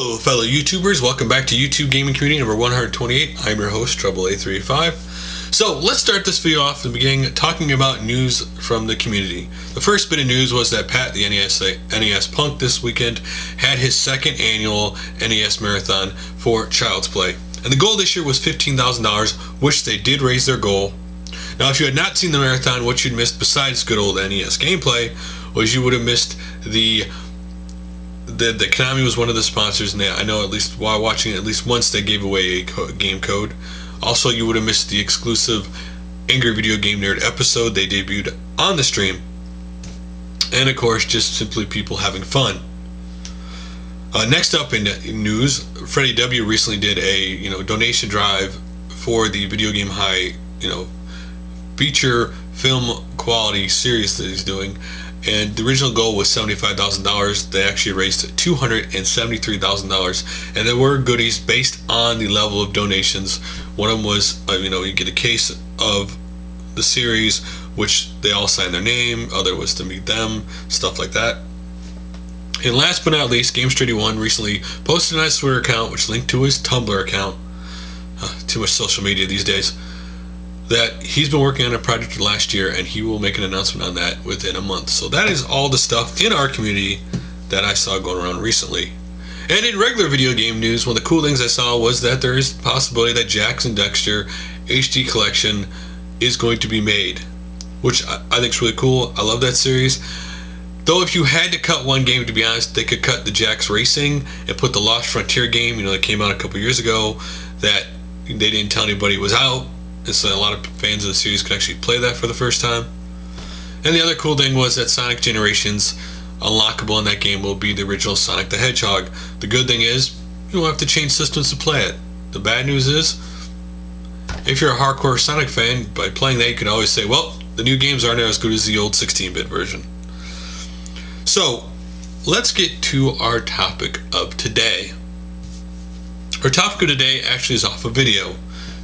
Hello fellow YouTubers, welcome back to YouTube Gaming Community number 128. I'm your host, Trouble835. So let's start this video off in the beginning talking about news from the community. The first bit of news was that Pat, the NES Punk, this weekend had his second annual NES Marathon for Child's Play. And the goal this year was $15,000, which they did raise their goal. Now if you had not seen the marathon, what you'd missed besides good old NES gameplay was you would have missed the Konami was one of the sponsors, and I know at least while watching it, at least once they gave away a game code. Also, you would have missed the exclusive Angry Video Game Nerd episode they debuted on the stream, and of course, just simply people having fun. Next up in news, Freddie W recently did a donation drive for the Video Game High feature film quality series that he's doing. And the original goal was $75,000. They actually raised $273,000, and there were goodies based on the level of donations. One of them was, you get a case of the series, which they all signed their name. Other was to meet them, stuff like that. And last but not least, Games31 recently posted on his Twitter account, which linked to his Tumblr account. Too much social media these days. That he's been working on a project last year, and he will make an announcement on that within a month. So that is all the stuff in our community that I saw going around recently. And in regular video game news, one of the cool things I saw was that there is the possibility that Jax and Dexter HD Collection is going to be made, which I think is really cool. I love that series. Though if you had to cut one game, to be honest, they could cut the Jax Racing and put the Lost Frontier game, that came out a couple years ago, that they didn't tell anybody was out. So a lot of fans of the series could actually play that for the first time. And the other cool thing was that Sonic Generations unlockable in that game will be the original Sonic the Hedgehog. The good thing is you don't have to change systems to play it. The bad news is if you're a hardcore Sonic fan, by playing that you can always say, well, the new games aren't as good as the old 16-bit version. So let's get to our topic of today. Our topic of today actually is off a video.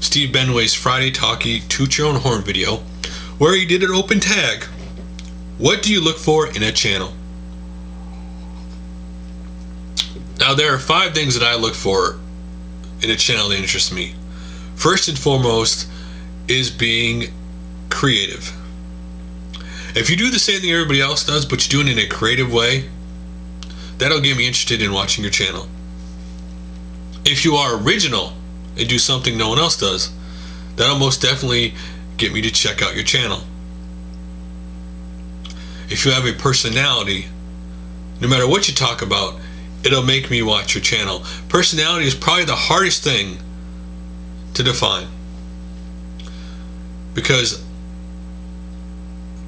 SteveBenway's Friday Talkie Toot Your Own Horn video, where he did an open tag. What do you look for in a channel? Now there are 5 things that I look for in a channel that interest me. First and foremost is being creative. If you do the same thing everybody else does, but you do it in a creative way, that'll get me interested in watching your channel. If you are original and do something no one else does, that'll most definitely get me to check out your channel. If you have a personality, no matter what you talk about, it'll make me watch your channel. Personality is probably the hardest thing to define, because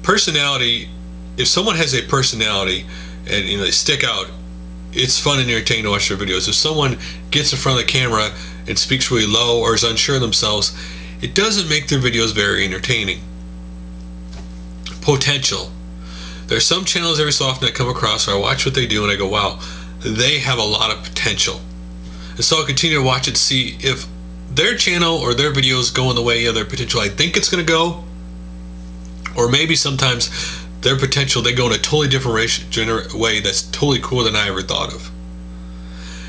personality, if someone has a personality and they stick out, it's fun and entertaining to watch their videos. If someone gets in front of the camera and speaks really low or is unsure of themselves, it doesn't make their videos very entertaining. Potential. There are some channels every so often I come across where I watch what they do and I go, wow, they have a lot of potential. And so I'll continue to watch it to see if their channel or their videos go in the way of their potential I think it's going to go, or maybe sometimes their potential, they go in a totally different way that's totally cooler than I ever thought of.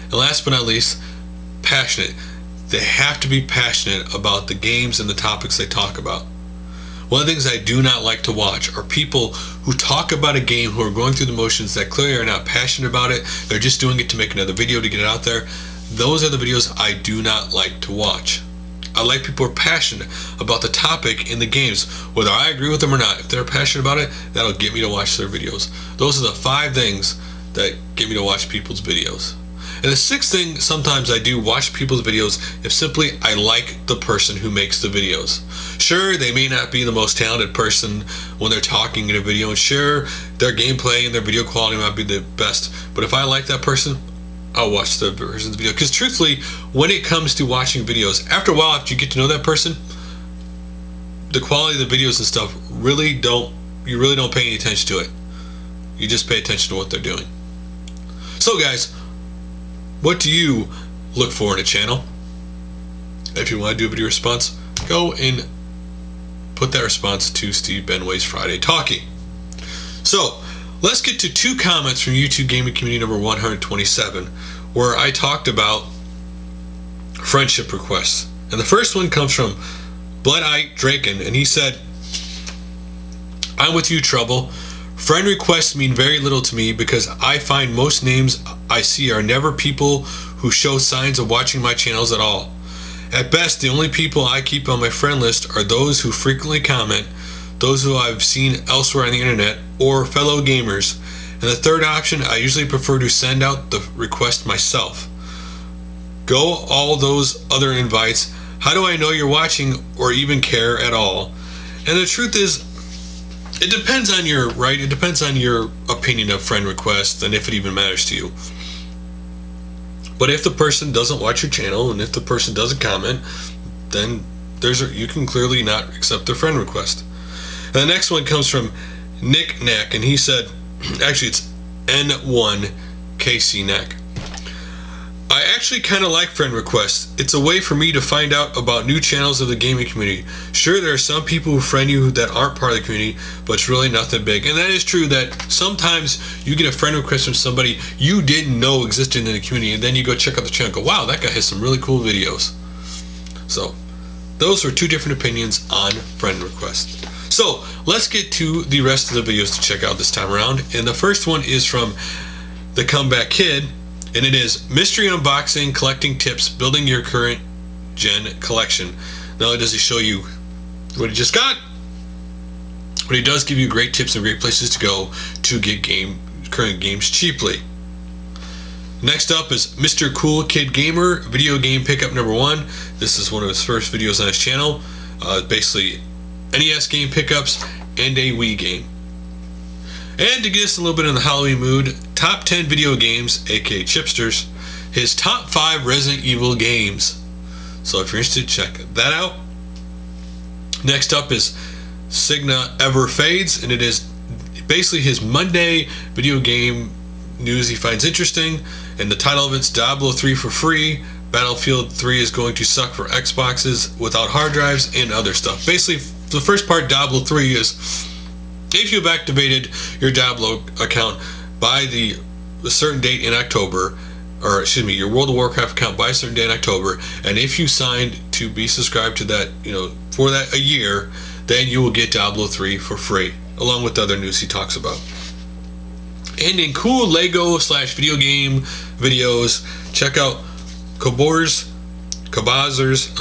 And last but not least, passionate. They have to be passionate about the games and the topics they talk about. One of the things I do not like to watch are people who talk about a game who are going through the motions that clearly are not passionate about it. They're just doing it to make another video to get it out there. Those are the videos I do not like to watch. I like people who are passionate about the topic in the games. Whether I agree with them or not, if they're passionate about it, that'll get me to watch their videos. Those are the 5 things that get me to watch people's videos. And the 6th thing, sometimes I do watch people's videos if simply I like the person who makes the videos. Sure, they may not be the most talented person when they're talking in a video, and sure, their gameplay and their video quality might be the best, but if I like that person, I'll watch the person's video. Because truthfully, when it comes to watching videos, after a while, after you get to know that person, the quality of the videos and stuff you really don't pay any attention to it. You just pay attention to what they're doing. So guys, what do you look for in a channel? If you want to do a video response, go and put that response to SteveBenway's Friday Talkie. So let's get to 2 comments from YouTube Gaming Community number 127, where I talked about friendship requests. And the first one comes from Bloodite Draken, and he said, "I'm with you, Trouble. Friend requests mean very little to me because I find most names I see are never people who show signs of watching my channels at all. At best, the only people I keep on my friend list are those who frequently comment, those who I've seen elsewhere on the internet, or fellow gamers. And the third option, I usually prefer to send out the request myself. Go all those other invites. How do I know you're watching or even care at all?" And the truth is, it depends on your It depends on your opinion of friend requests and if it even matters to you. But if the person doesn't watch your channel and if the person doesn't comment, then you can clearly not accept their friend request. And the next one comes from Nick Knack, and he said, actually it's N1KC Knack. "I actually kind of like friend requests. It's a way for me to find out about new channels of the gaming community. Sure, there are some people who friend you that aren't part of the community, but it's really nothing big." And that is true, that sometimes you get a friend request from somebody you didn't know existed in the community, and then you go check out the channel and go, "Wow, that guy has some really cool videos." So those are two different opinions on friend requests. So let's get to the rest of the videos to check out this time around. And the first one is from the Comeback Kid, and it is Mystery Unboxing, Collecting Tips, Building Your Current Gen Collection. Not only does he show you what he just got, but he does give you great tips and great places to go to get current games cheaply. Next up is MrKoolkidGamer, video game pickup number 1. This is one of his first videos on his channel. Basically NES game pickups and a Wii game. And to get us a little bit in the Halloween mood, Top 10 Video Games, aka Chipsters, his top 5 Resident Evil games. So if you're interested, check that out. Next up is SignalNeverFades, and it is basically his Monday video game news he finds interesting. And the title of it's Diablo 3 for free, Battlefield 3 is going to suck for Xboxes without hard drives, and other stuff. Basically, the first part, Diablo 3, is if you've activated your Diablo account by a certain date in October, or excuse me, your World of Warcraft account by a certain date in October, and if you signed to be subscribed to that, for that a year, then you will get Diablo 3 for free, along with the other news he talks about. And in cool Lego / video game videos, check out KooberZ, COOBERZ.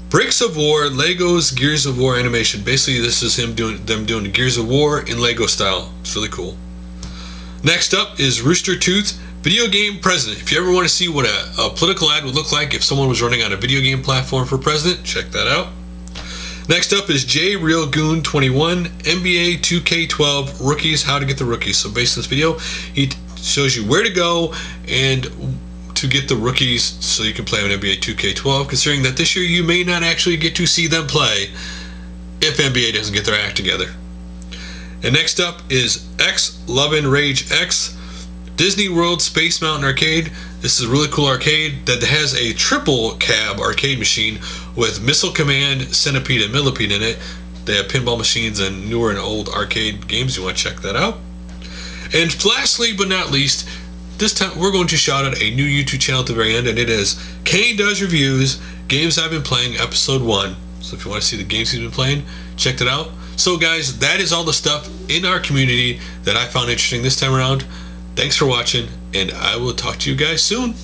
Bricks of War, Lego's Gears of War animation. Basically, this is them doing the Gears of War in Lego style. It's really cool. Next up is RoosterTeeth, video game president. If you ever want to see what a political ad would look like if someone was running on a video game platform for president, check that out. Next up is JRealGoon21, NBA 2K12 rookies, how to get the rookies. So based on this video, he shows you where to go and to get the rookies so you can play on NBA 2K12, considering that this year you may not actually get to see them play if NBA doesn't get their act together. And next up is Xlovenragex, Disney World Space Mountain Arcade. This is a really cool arcade that has a triple cab arcade machine with Missile Command, Centipede, and Millipede in it. They have pinball machines and newer and old arcade games. You want to check that out. And lastly but not least, this time we're going to shout out a new YouTube channel at the very end, and it is KaneDoesReviews-Games I've been playing, episode 1. So if you want to see the games he's been playing, check that out. So guys, that is all the stuff in our community that I found interesting this time around. Thanks for watching, and I will talk to you guys soon.